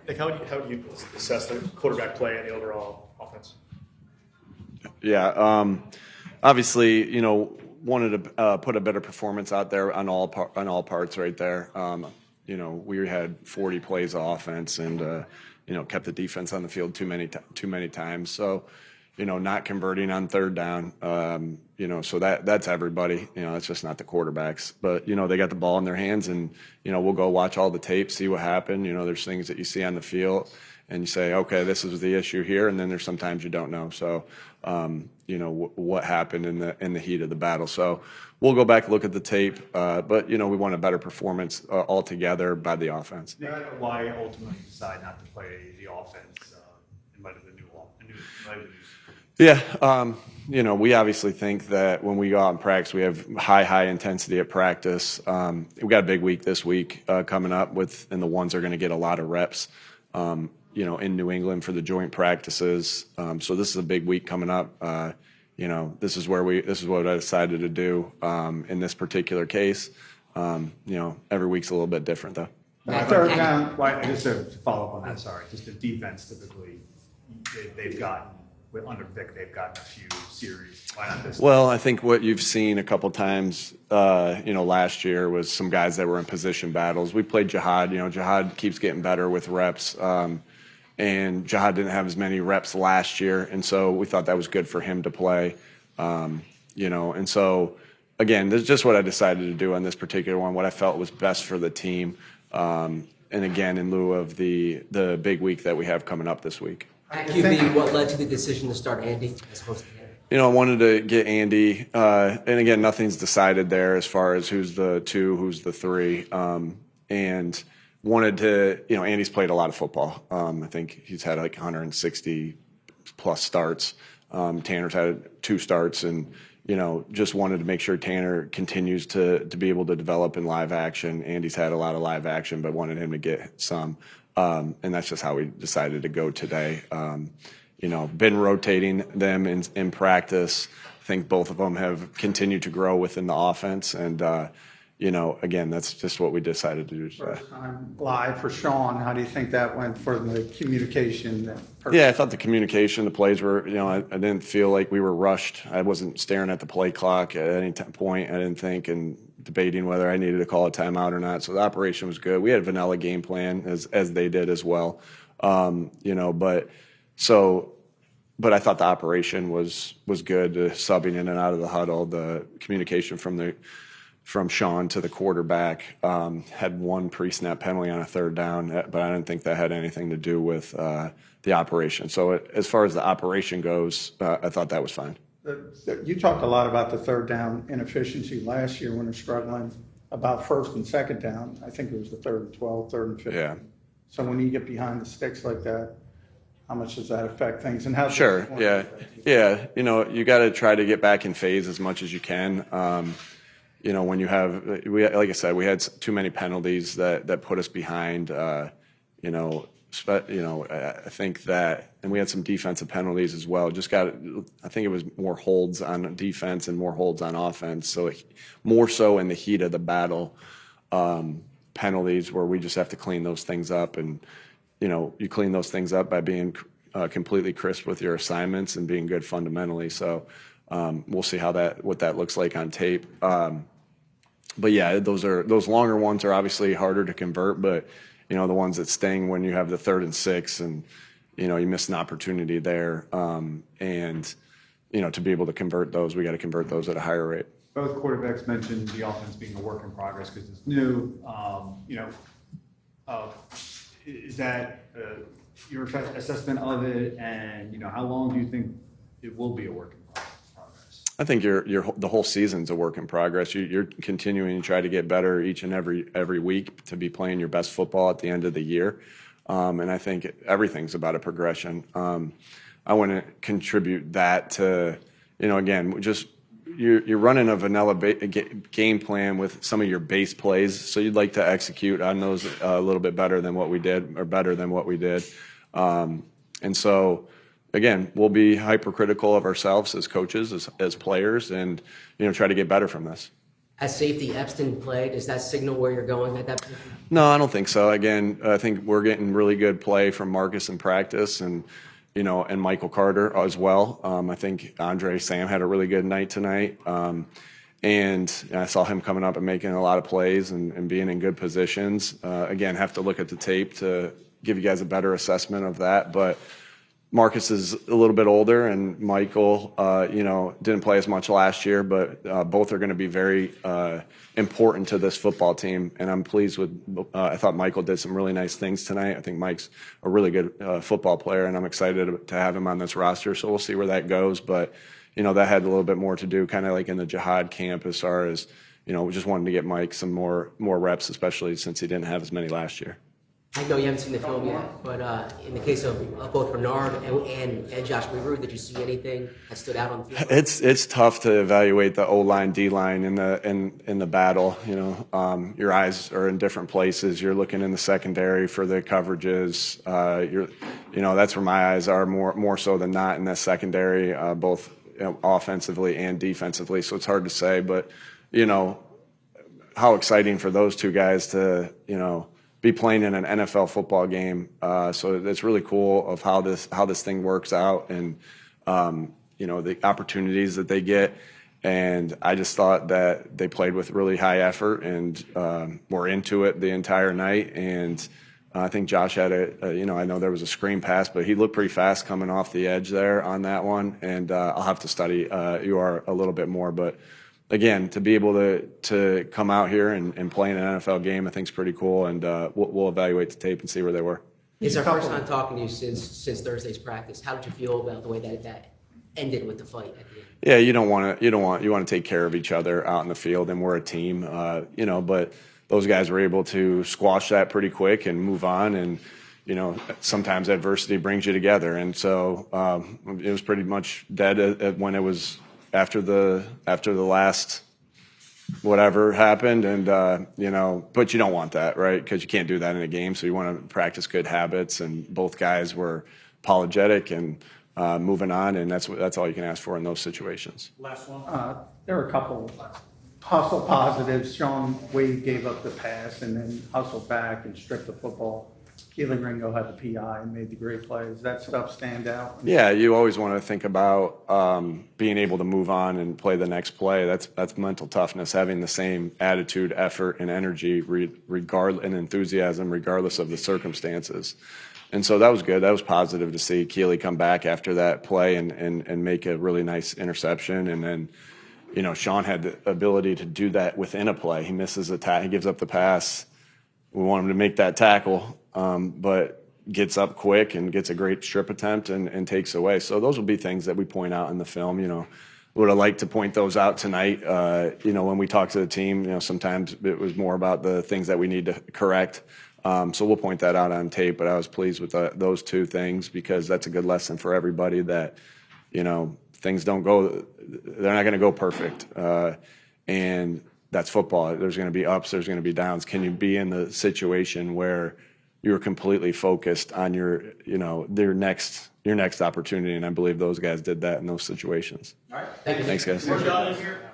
Nick, how do you assess the quarterback play and the overall offense? Yeah, obviously, wanted to put a better performance out there on all parts right there. We had 40 plays of offense and kept the defense on the field too many times. So, not converting on third down. So that's everybody. That's just not the quarterbacks. But they got the ball in their hands, and we'll go watch all the tape, see what happened. There's things that you see on the field, and you say, okay, this is the issue here, and then there's sometimes you don't know. So, what happened in the heat of the battle. So we'll go back, look at the tape, but we want a better performance altogether by the offense. Why ultimately decide not to play the offense in light of the new Yeah, we obviously think that when we go out and practice, we have high intensity at practice. We got a big week this week coming up and the ones are going to get a lot of reps. In New England for the joint practices. So this is a big week coming up. This is what I decided to do in this particular case. Every week's a little bit different though. Third down. Just to follow up on that, sorry. Just the defense typically, they've gotten under Vic, they've gotten a few series. Why not this? Well, I think what you've seen a couple times, last year was some guys that were in position battles. We played Jihad. Jihad keeps getting better with reps. And Jihad didn't have as many reps last year, and so we thought that was good for him to play. And so, again, this is just what I decided to do on this particular one, what I felt was best for the team. And again, in lieu of the big week that we have coming up this week. QB, what led to the decision to start Andy as opposed to him? I wanted to get Andy, and again, nothing's decided there as far as who's the 2, who's the 3, and wanted to, Andy's played a lot of football. I think he's had like 160 plus starts. Tanner's had 2 starts, and just wanted to make sure Tanner continues to be able to develop in live action. Andy's had a lot of live action, but wanted him to get some. And that's just how we decided to go today. Been rotating them in practice. I think both of them have continued to grow within the offense. And, again, that's just what we decided to do today. First time live for Sean. How do you think that went for the communication? Yeah, I thought the communication, the plays were, I didn't feel like we were rushed. I wasn't staring at the play clock at any point, I didn't think, and debating whether I needed to call a timeout or not. So the operation was good. We had a vanilla game plan as they did as well. But I thought the operation was good, subbing in and out of the huddle, the communication from Sean to the quarterback, had 1 pre-snap penalty on a third down, but I didn't think that had anything to do with the operation. So as far as the operation goes, I thought that was fine. You talked a lot about the third down inefficiency last year when they're struggling about first and second down. I think it was the 3rd and 12, 3rd and 15. Yeah. So when you get behind the sticks like that, how much does that affect things? And how? Sure. Yeah. You got to try to get back in phase as much as you can. When you have, like I said, we had too many penalties that put us behind. I think that, and we had some defensive penalties as well. I think it was more holds on defense and more holds on offense. So more so in the heat of the battle, penalties where we just have to clean those things up. And, you clean those things up by being completely crisp with your assignments and being good fundamentally. So we'll see what that looks like on tape. But yeah, those longer ones are obviously harder to convert, but the ones that sting when you have the 3rd and 6 and, you miss an opportunity there. To be able to convert those, we got to convert those at a higher rate. Both quarterbacks mentioned the offense being a work in progress because it's new. Is that your assessment of it? And, how long do you think it will be a work in progress? I think the whole season's a work in progress. You're continuing to try to get better each and every week to be playing your best football at the end of the year. And I think everything's about a progression. I want to contribute that to, again, just you're running a vanilla game plan with some of your base plays, so you'd like to execute on those a little bit better than what we did. And so, again, we'll be hypercritical of ourselves as coaches, as players, and try to get better from this. As safety, Epstein played. Does that signal where you're going at that position? No, I don't think so. Again, I think we're getting really good play from Marcus in practice and Michael Carter as well. I think Andre Sam had a really good night tonight. And I saw him coming up and making a lot of plays and being in good positions. Again, have to look at the tape to give you guys a better assessment of that. But Marcus is a little bit older, and Michael, didn't play as much last year, but both are going to be very important to this football team. And I'm pleased with. I thought Michael did some really nice things tonight. I think Mike's a really good football player, and I'm excited to have him on this roster. So we'll see where that goes. But that had a little bit more to do, kind of like in the Jihad camp, as far as we just wanted to get Mike some more reps, especially since he didn't have as many last year. I know you haven't seen the film yet, but in the case of both Bernard and Josh Weaver, did you see anything that stood out on the field? It's tough to evaluate the O-line, D-line in the battle. Your eyes are in different places. You're looking in the secondary for the coverages. That's where my eyes are more so than not in the secondary, both offensively and defensively. So it's hard to say, but how exciting for those two guys to be playing in an NFL football game. So it's really cool of how this thing works out, and the opportunities that they get. And I just thought that they played with really high effort and were into it the entire night. And I think Josh had I know there was a screen pass, but he looked pretty fast coming off the edge there on that one. And I'll have to study UR a little bit more, but. Again, to be able to come out here and play in an NFL game, I think is pretty cool, and we'll evaluate the tape and see where they were. It's our first time talking to you since Thursday's practice. How did you feel about the way that ended with the fight at the end? Yeah, you want to take care of each other out in the field, and we're a team, But those guys were able to squash that pretty quick and move on, and sometimes adversity brings you together, and so it was pretty much dead when it was. After the last whatever happened, and but you don't want that, right? Because you can't do that in a game. So you want to practice good habits, and both guys were apologetic and moving on, and that's all you can ask for in those situations. Last one. There were a couple hustle positives. Sean Wade gave up the pass and then hustled back and stripped the football. Keelan Ringo had the PI and made the great plays. Does that stuff stand out? Yeah, you always want to think about being able to move on and play the next play. That's mental toughness, having the same attitude, effort, and energy, and enthusiasm, regardless of the circumstances. And so that was good. That was positive to see Keely come back after that play and make a really nice interception. And then, Sean had the ability to do that within a play. He misses a tackle. He gives up the pass. We want him to make that tackle. But gets up quick and gets a great strip attempt and takes away. So those will be things that we point out in the film. Would have liked to point those out tonight. When we talk to the team, sometimes it was more about the things that we need to correct. So we'll point that out on tape. But I was pleased with those two things because that's a good lesson for everybody that, things don't go, they're not going to go perfect. And that's football. There's going to be ups, there's going to be downs. Can you be in the situation where you're completely focused on your next opportunity? And I believe those guys did that in those situations. All right. Thank you. Thanks, guys. We're done in here.